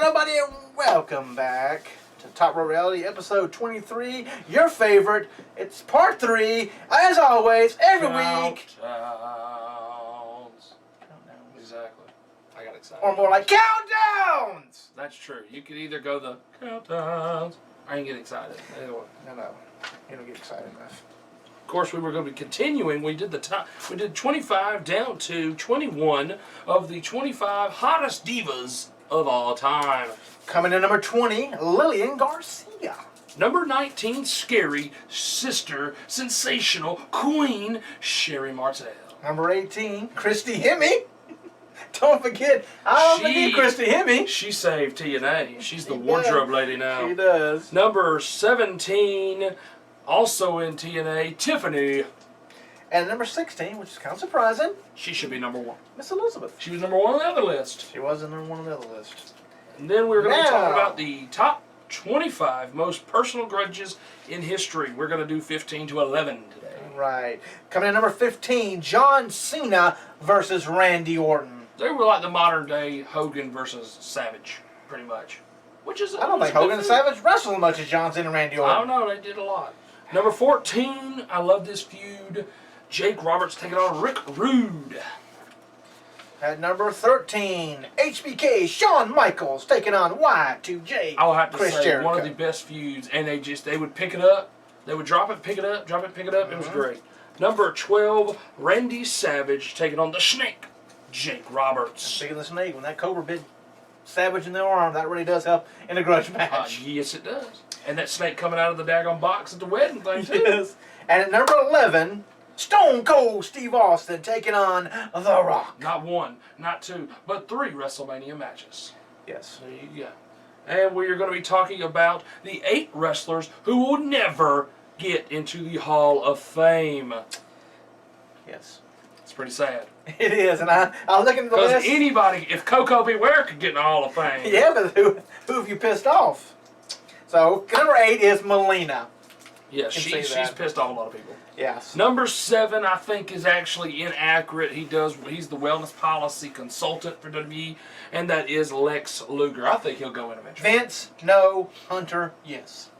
everybody, and welcome back to Top Row Reality, episode 23. Your favorite. It's part 3, as always, every week. Countdowns. Exactly. I got excited. Or more like countdowns. That's true. You could either go the countdowns or you can get excited. Either one. No. You don't get excited enough. Of course, we were going to be continuing. We did 25 down to 21 of the 25 hottest divas of all time. Coming in number 20, Lillian Garcia. Number 19, scary sister, sensational queen, Sherry Martel. Number 18, Christy Hemme. Don't forget Christy Hemme. She saved TNA. She's the wardrobe lady now. She does. Number 17, also in TNA, Tiffany. And number 16, which is kind of surprising, She should be number 1. Miss Elizabeth. She was number 1 on the other list. She was number 1 on the other list. And then we're going to be Now. talking about the top 25 most personal grudges in history. We're going to do 15 to 11 today. Right. Coming in number 15, John Cena versus Randy Orton. They were like the modern day Hogan versus Savage, pretty much. Which is I don't think Hogan and Savage wrestled as much as John Cena and Randy Orton. I don't know, they did a lot. Number 14, I love this feud. Jake Roberts taking on Rick Rude. At number 13, HBK Shawn Michaels taking on Y2J. I'll have to Chris say, Jericho. one of the best feuds, and they would pick it up, they would drop it, pick it up, drop it, pick it up. It was great. Number 12, Randy Savage taking on the Snake, Jake Roberts. Speaking of the Snake, when that Cobra bit Savage in the arm, that really does help in a grudge match. Yes, it does. And that snake coming out of the daggone box at the wedding thing, too. Yes. And at number 11, Stone Cold Steve Austin taking on The Rock. Not 1, not 2, but 3 WrestleMania matches. Yes. There you go. And we are going to be talking about the 8 wrestlers who will never get into the Hall of Fame. Yes. It's pretty sad. It is, and I was looking at the Because list. anybody, if Coco Beware could get in the Hall of Fame. Yeah, but who have you pissed off? So, number 8 is Melina. Yeah, Can see she's that. pissed off a lot of people. Yes. Number 7, I think, is actually inaccurate. He's the wellness policy consultant for WWE, and that is Lex Luger. I think he'll go in eventually. Vince, no. Hunter, yes.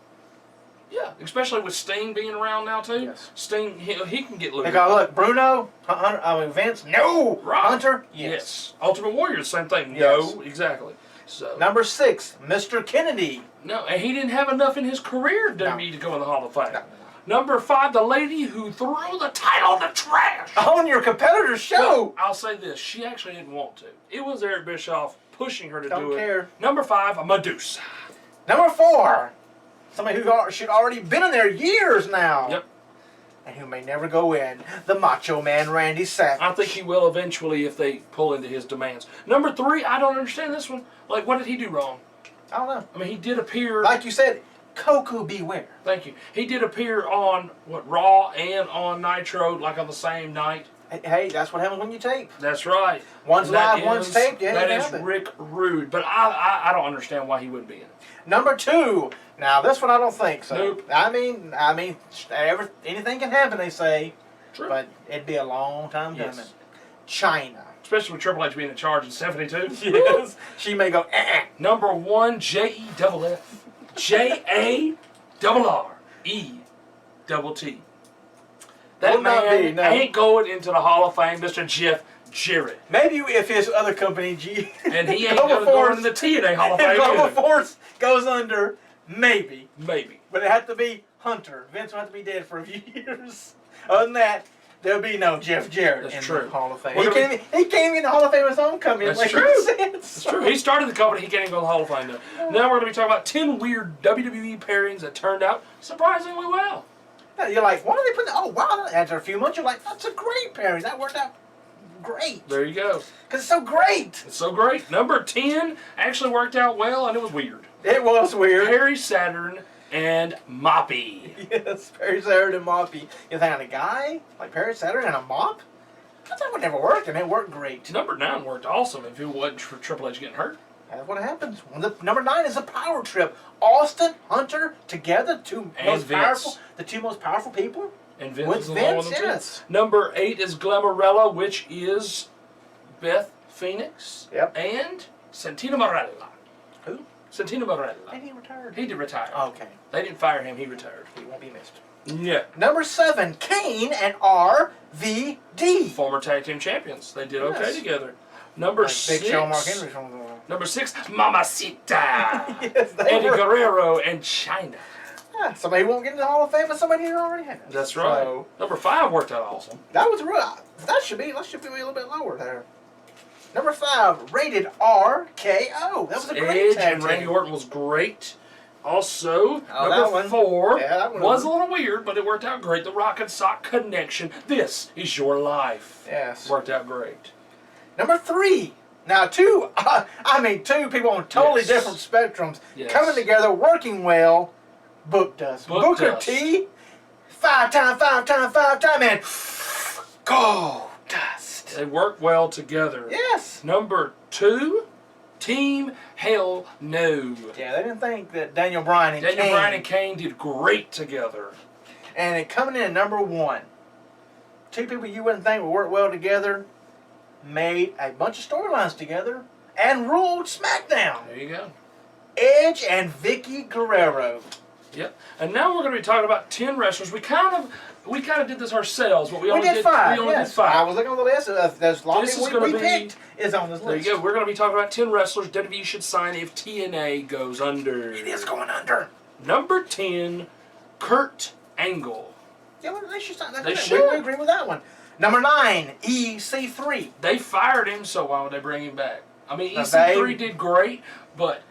Yeah, especially with Sting being around now too. Yes. Sting, he can get Luger. They go, look, Bruno, Hunter, Vince, no. Right. Hunter, Yes. Ultimate Warrior, same thing. Yes. No, exactly. So Number 6, Mr. Kennedy. no, and he didn't have enough in his career WWE to go in the Hall of Fame. No. Number 5, the lady who threw the title in the trash. On your competitor's show. Well, I'll say this: she actually didn't want to. It was Eric Bischoff pushing her to Don't do care. it. Number 5, Medusa. Number 4, somebody who should already been in there years now. Yep. And who may never go in, the Macho Man Randy Savage. I think he will eventually if they pull into his demands. Number 3, I don't understand this one. Like, what did he do wrong? I don't know. I mean, he did appear. Like you said, Coco Beware. Thank you. He did appear on Raw and on Nitro, like on the same night. Hey, that's what happens when you tape. That's right. One's And that live, one's is- taped. Yeah, that it is happened. Rick Rude, but I don't understand why he wouldn't be in it. Number 2. Now this one I don't think so. Nope. I mean, anything can happen. They say, True. but it'd be a long time coming. Yes. China. Especially with Triple H being in charge in '72. Yes. She may go. Number 1, J-E-F-F. J-A-R-R-E-T-T. That Will not man be, no. ain't going into the Hall of Fame, Mr. Jeff Jarrett. Maybe if his other company, And he ain't Global going to go Force- into the TNA Hall of if Fame Global either. Force goes under, maybe. Maybe. But it had to be Hunter. Vince will have to be dead for a few years. Other than that, there'll be no Jeff Jarrett That's in true. the Hall of Fame. We're He gonna- can't even get in the Hall of Fame of his own company. That's Like true. you said. It's true. He started the company. He can't even go to the Hall of Fame now. Now we're going to be talking about 10 weird WWE pairings that turned out surprisingly well. Yeah, you're like, why are they putting? Oh wow! After a few months, you're like, that's a great pairing. That worked out great. There you go. Because it's so great. It's so great. Number 10 actually worked out well, and it was weird. It was weird. Perry Saturn and Moppy. Yes, Perry Saturn and Moppy. You think on a guy like Perry Saturn and a mop? That would never work, and it worked great. Number 9 worked awesome if it wasn't for Triple H getting hurt. That's what happens. Number 9 is a power trip. Austin, Hunter, together, the two most powerful people. And Vince With is along with Vince, them too. yes. Number 8 is Glamourella, which is Beth Phoenix Yep. and Santina Marella. Who? Santino Marella. And he retired. He did retire. Okay. They didn't fire him. He retired. He won't be missed. Yeah. Number 7, Kane and RVD. Former tag team champions. They did okay Yes. together. Number Like 6. Big Show Mark Henry from the... Number 6, Mamacita. Yes, they Eddie were. Guerrero and China. Yeah, somebody who won't get in the Hall of Fame, but somebody who already has. That's right. So, Number 5 worked out awesome. that was real. That should be a little bit lower there. Number 5, rated RKO. That was a great Edge tag and team. Randy Orton was great. Also, that number one. 4 Yeah, that one was a little weird, but it worked out great. The Rock and Sock Connection. This is your life. Yes. Worked out great. Number 3. Now, two people on totally Yes. different spectrums Yes. coming together, working well. Book Dust. Book Booker Dust. T. Five time, and Gold Dust. They work well together. Yes. Number 2, Team Hell No. Yeah, they didn't think that Daniel Bryan and Daniel Kane. Bryan and Kane did great together. And it coming in at number 1. Two people you wouldn't think would work well together made a bunch of storylines together and ruled SmackDown. There you go. Edge and Vicky Guerrero. Yep. And now we're going to be talking about 10 wrestlers. We kind of did this ourselves, but we We only did 5. We only Yes. did 5. I was looking on the list. There's a lot This of is people we gonna be- picked is on this There you list. go. We're going to be talking about 10 wrestlers WWE should sign if TNA goes under. It is going under. Number 10, Kurt Angle. Yeah, well, they should sign that. They We should. agree with that one. Number 9, EC3. They fired him, so why would they bring him back? I mean, Now, EC3 they- did great, but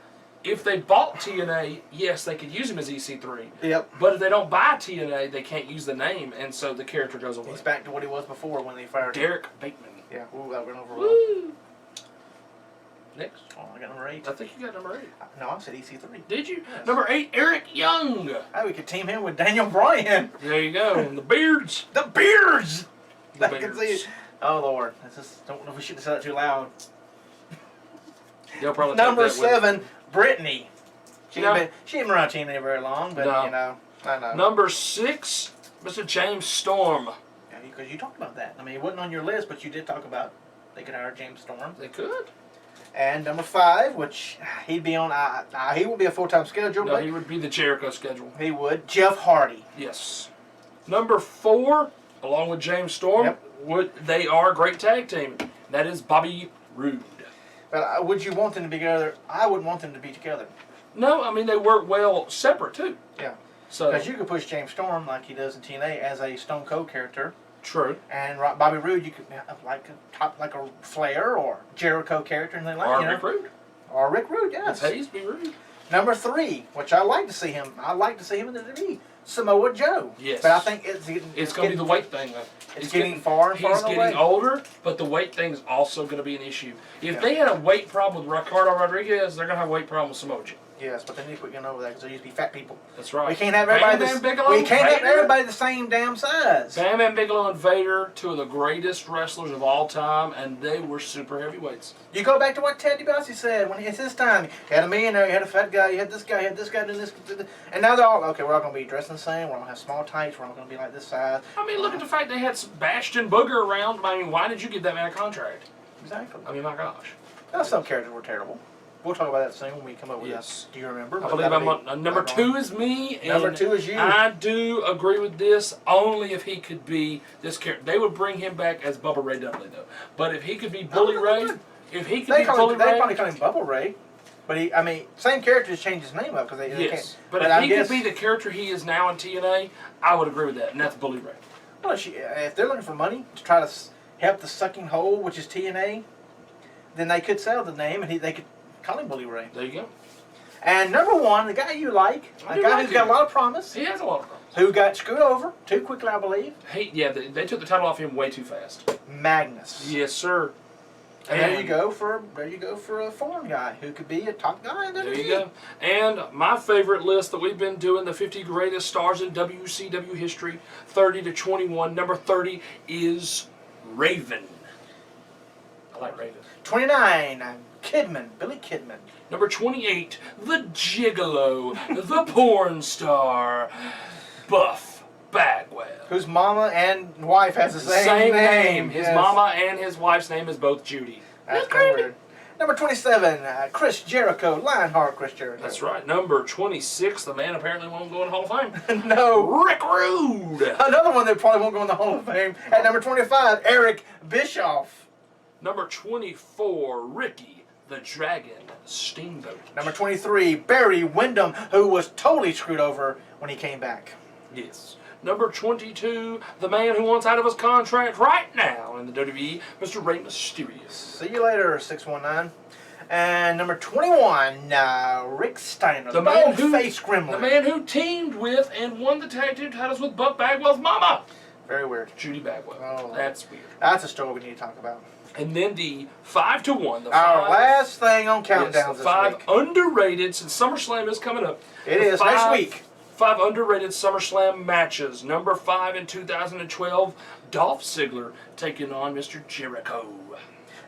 if they bought TNA, yes, they could use him as EC3. Yep. But if they don't buy TNA, they can't use the name, and so the character goes away. He's back to what he was before when they fired him. Derek Bateman. Yeah, ooh, that went over well. Woo! Next. Oh, I got number 8. I think you got number 8. No, I said EC3. Did you? Yes. Number 8, Eric Young. Oh, we could team him with Daniel Bryan. There you go. And the Beards. The Beards. The I can see Beards. it. Oh Lord, don't know if we shouldn't have said that too loud. They'll probably Number take that with 7, Brittany. She No. ain't been around TNA very long, but No. you know, I know. Number 6, Mr. James Storm. Yeah, because you talked about that. I mean, it wasn't on your list, but you did talk about they could hire James Storm. They could. And number 5, which he'd be on, he would be a full-time schedule, No, but he would be the Jericho schedule. he would. Jeff Hardy. Yes. Number 4, along with James Storm, Yep. they are a great tag team. That is Bobby Roode. But would you want them to be together? I wouldn't want them to be together. No, I mean, they work well separate, too. Yeah. So, Because you could push James Storm like he does in TNA as a Stone Cold character, true. and Bobby Roode you could have like a Flair or Jericho character, and they like Or you know, Rick Rude. or Rick Rude, yes. It pays be Rude. Number 3, which I like to see him. I like to see him in the WWE. Samoa Joe. Yes. But I think it's It's going to be the weight thing, though. It's getting far and He's farther getting away. older, but the weight thing's also going to be an issue. If Yeah. they had a weight problem with Ricardo Rodriguez, they're going to have a weight problem with Samoa Joe. Yes, but they need to quit getting over that because there used to be fat people. That's right. We can't have everybody. Bam Bam Bigelow, We can't have Vader. everybody the same damn size. Bam Bam Bigelow and Vader, 2 of the greatest wrestlers of all time, and they were super heavyweights. You go back to what Ted DiBiase said when it's his time. You had a millionaire, you had a fat guy, you had this guy doing this, and now they're all okay. We're all going to be dressed the same. We're all going to have small tights. We're all going to be like this size. I mean, look at the fact they had Sebastian Booger around. I mean, why did you give that man a contract? Exactly. I mean, my gosh. Now, some characters were terrible. We'll talk about that soon when we come up with Yes. that. Do you remember? I believe I'm on, number 2 is me. And Number 2 is you. I do agree with this only if he could be this character. They would bring him back as Bubba Ray Dudley, though. But if he could be Bully no, Ray, they would. if he could They be Bully Ray, probably call him Bubble Ray, but same character just changed his name up because they yes. can't. But if he could be the character he is now in TNA, I would agree with that, and that's Bully Ray. Well, if they're looking for money to try to help the sucking hole, which is TNA, then they could sell the name and they could call him Bully Ray. There you go. And number 1, the guy you like, I a do guy like who's got him. a lot of promise, He has a lot of problems. who got screwed over too quickly, I believe. They took the title off him way too fast. Magnus. Yes, sir. And there you go for a foreign guy who could be a top guy in WWE. There you go. And my favorite list that we've been doing, the 50 greatest stars in WCW history, 30 to 21. Number 30 is Raven. I like Raven. 29, Billy Kidman. Number 28, the Gigolo, the porn star, Buff Bagwell. Whose mama and wife has the same name. His yes. mama and his wife's name is both Judy. That's Isn't that weird. Number 27, Chris Jericho, Lionheart Chris Jericho. That's right. Number 26, the man apparently won't go in the Hall of Fame. No. Rick Rude. Another one that probably won't go in the Hall of Fame. At number 25, Eric Bischoff. Number 24, Ricky the Dragon Steamboat. Number 23, Barry Windham, who was totally screwed over when he came back. Yes. Number 22, the man who wants out of his contract right now in the WWE, Mr. Rey Mysterio. See you later, 619. And number 21, Rick Steiner, The man who face gremlin. The man who teamed with and won the tag team titles with Buck Bagwell's mama, Very weird. Judy Bagwell. Oh. That's weird. That's a story we need to talk about. And then the 5-1. Our last thing on countdowns yes, the this 5 week. underrated, since SummerSlam is coming up. It is next week. 5 underrated SummerSlam matches. Number 5 in 2012, Dolph Ziggler taking on Mr. Jericho.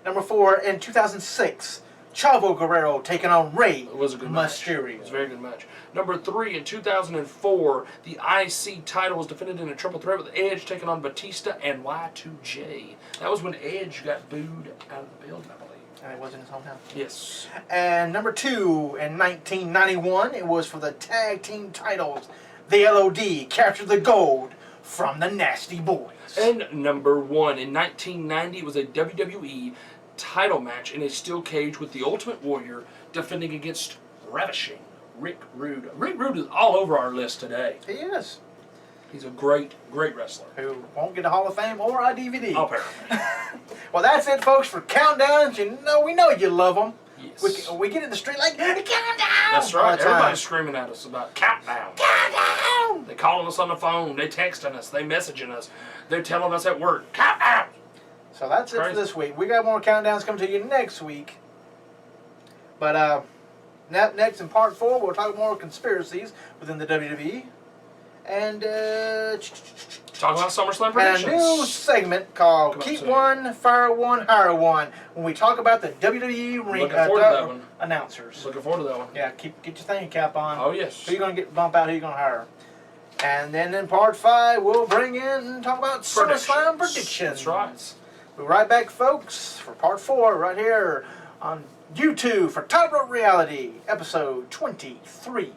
Number 4 in 2006, Chavo Guerrero taking on Rey It was a good match. Mysterio. It was a very good match. Number 3 in 2004, the IC title was defended in a triple threat with Edge taking on Batista and Y2J. That was when Edge got booed out of the building, I believe. And it was in his hometown. Yes. And number 2 in 1991, it was for the tag team titles. The LOD captured the gold from the Nasty Boys. And number 1 in 1990, it was a WWE title match in a steel cage with the Ultimate Warrior defending against ravishing Rick Rude. Rick Rude is all over our list today. He is. He's a great, great wrestler. Who won't get a Hall of Fame or a DVD. Apparently. Well, that's it, folks, for countdowns. We know you love them. Yes. We get in the street like, countdown! That's all right. the time. Everybody's screaming at us about countdown. Countdown! They're calling us on the phone. They're texting us. They're messaging us. They're telling us at work, countdown. So that's it for Crazy. this week. We got more countdowns coming to you next week. But next in part 4, we'll talk more conspiracies within the WWE. And Talk about SummerSlam and a predictions. new segment called Come on, Keep say it. One, Fire One, Hire One, when we talk about the WWE ring Looking forward to that one. announcers. Looking forward to that one. Yeah, get your thinking cap on. Oh, yes. Who you gonna get bump out? Who you gonna hire? And then in part 5, we'll bring in and talk about SummerSlam predictions. That's right. We'll be right back, folks, for part 4 right here on YouTube for Top Rope Reality, episode 23.